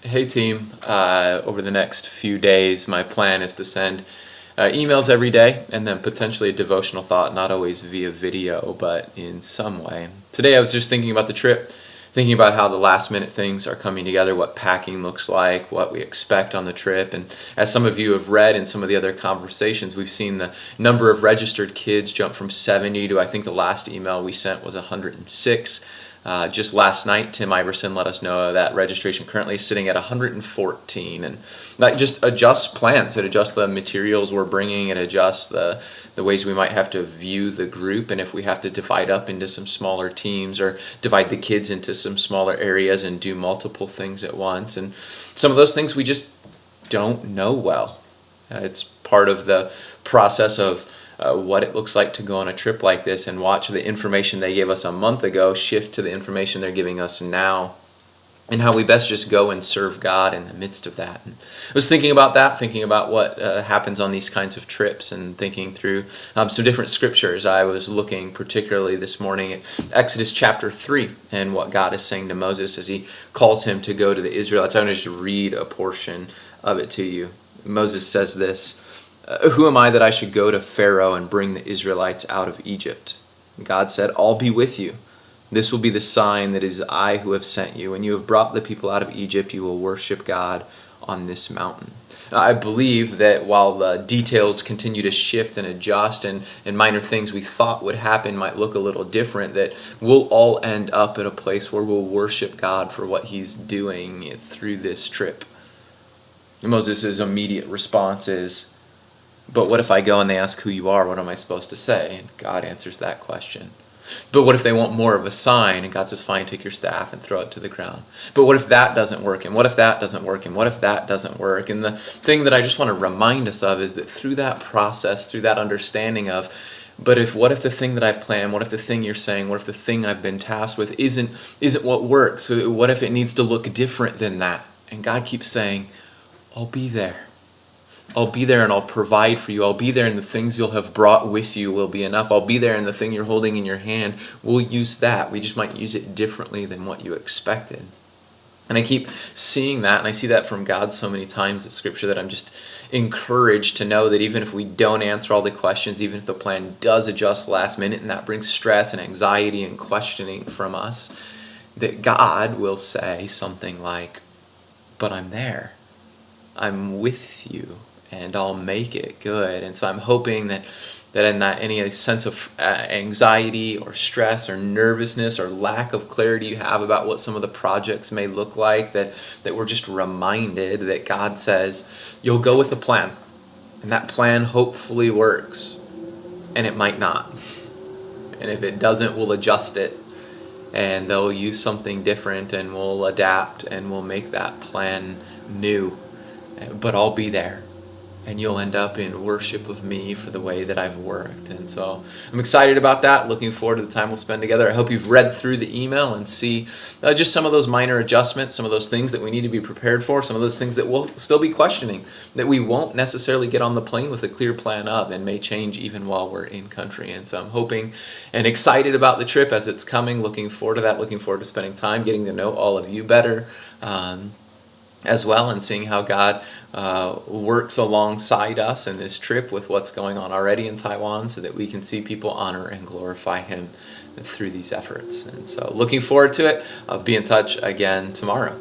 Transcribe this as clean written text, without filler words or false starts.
Hey team, over the next few days my plan is to send emails every day and then potentially a devotional thought, not always via video but in some way. Today I was just thinking about the trip, thinking about how the last minute things are coming together, what packing looks like, what we expect on the trip. And as some of you have read in some of the other conversations, we've seen the number of registered kids jump from 70 to, I think the last email we sent was 106. Just last night, Tim Iverson let us know that registration currently is sitting at 114, and that just adjusts plans. It adjusts the materials we're bringing. It adjusts the ways we might have to view the group, and if we have to divide up into some smaller teams or divide the kids into some smaller areas and do multiple things at once. And some of those things we just don't know well. It's part of the process of what it looks like to go on a trip like this and watch the information they gave us a month ago shift to the information they're giving us now, and how we best just go and serve God in the midst of that. And I was thinking about that, thinking about what happens on these kinds of trips, and thinking through some different scriptures. I was looking particularly this morning at Exodus chapter 3 and what God is saying to Moses as he calls him to go to the Israelites. I'm going to just read a portion of it to you. Moses says this: "Who am I that I should go to Pharaoh and bring the Israelites out of Egypt?" And God said, "I'll be with you. This will be the sign that it is I who have sent you. When you have brought the people out of Egypt, you will worship God on this mountain." I believe that while the details continue to shift and adjust, and minor things we thought would happen might look a little different, that we'll all end up at a place where we'll worship God for what he's doing through this trip. And Moses' immediate response is, "But what if I go and they ask who you are? What am I supposed to say?" And God answers that question. "But what if they want more of a sign?" And God says, "Fine, take your staff and throw it to the ground." But what if that doesn't work? And what if that doesn't work? And what if that doesn't work? And the thing that I just want to remind us of is that through that process, through that understanding of, what if the thing that I've planned, what if the thing you're saying, what if the thing I've been tasked with isn't what works? What if it needs to look different than that? And God keeps saying, "I'll be there. I'll be there and I'll provide for you. I'll be there, and the things you'll have brought with you will be enough. I'll be there, and the thing you're holding in your hand, we'll use that. We just might use it differently than what you expected." And I keep seeing that, and I see that from God so many times in Scripture, that I'm just encouraged to know that even if we don't answer all the questions, even if the plan does adjust last minute, and that brings stress and anxiety and questioning from us, that God will say something like, "But I'm there. I'm with you, and I'll make it good." And so I'm hoping that in that any sense of anxiety or stress or nervousness or lack of clarity you have about what some of the projects may look like, that we're just reminded that God says, you'll go with a plan, and that plan hopefully works, and it might not. And if it doesn't, we'll adjust it, and they'll use something different, and we'll adapt, and we'll make that plan new. But I'll be there, and you'll end up in worship of me for the way that I've worked. And so I'm excited about that, looking forward to the time we'll spend together. I hope you've read through the email and see just some of those minor adjustments, some of those things that we need to be prepared for, some of those things that we'll still be questioning, that we won't necessarily get on the plane with a clear plan of, and may change even while we're in country. And so I'm hoping and excited about the trip as it's coming, looking forward to that, looking forward to spending time getting to know all of you better as well, and seeing how God works alongside us in this trip with what's going on already in Taiwan, so that we can see people honor and glorify him through these efforts. And so looking forward to it. I'll be in touch again tomorrow.